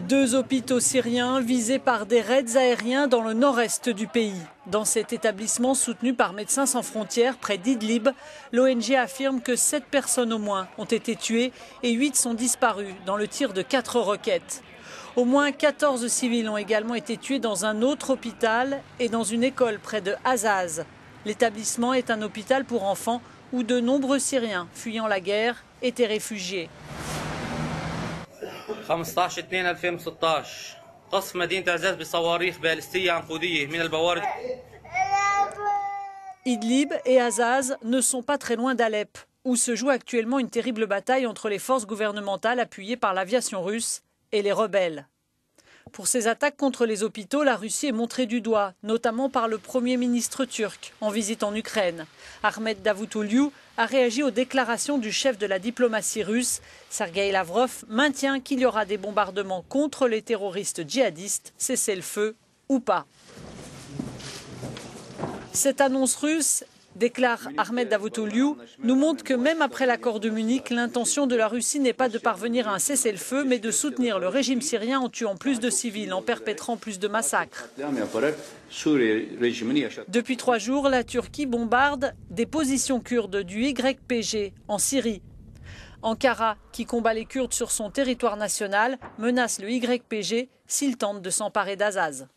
2 hôpitaux syriens visés par des raids aériens dans le nord-est du pays. Dans cet établissement soutenu par Médecins sans frontières près d'Idlib, l'ONG affirme que 7 personnes au moins ont été tuées et 8 sont disparues dans le tir de 4 roquettes. Au moins 14 civils ont également été tués dans un autre hôpital et dans une école près de Azaz. L'établissement est un hôpital pour enfants où de nombreux Syriens fuyant la guerre étaient réfugiés. Idlib et Azaz ne sont pas très loin d'Alep, où se joue actuellement une terrible bataille entre les forces gouvernementales appuyées par l'aviation russe et les rebelles. Pour ces attaques contre les hôpitaux, la Russie est montrée du doigt, notamment par le Premier ministre turc en visite en Ukraine. Ahmet Davutoglu a réagi aux déclarations du chef de la diplomatie russe. Sergueï Lavrov maintient qu'il y aura des bombardements contre les terroristes djihadistes, cessez-le-feu ou pas. Cette annonce russe, déclare Ahmet Davutoglu, nous montre que même après l'accord de Munich, l'intention de la Russie n'est pas de parvenir à un cessez-le-feu, mais de soutenir le régime syrien en tuant plus de civils, en perpétrant plus de massacres. Depuis 3 jours, la Turquie bombarde des positions kurdes du YPG en Syrie. Ankara, qui combat les Kurdes sur son territoire national, menace le YPG s'il tente de s'emparer d'Azaz.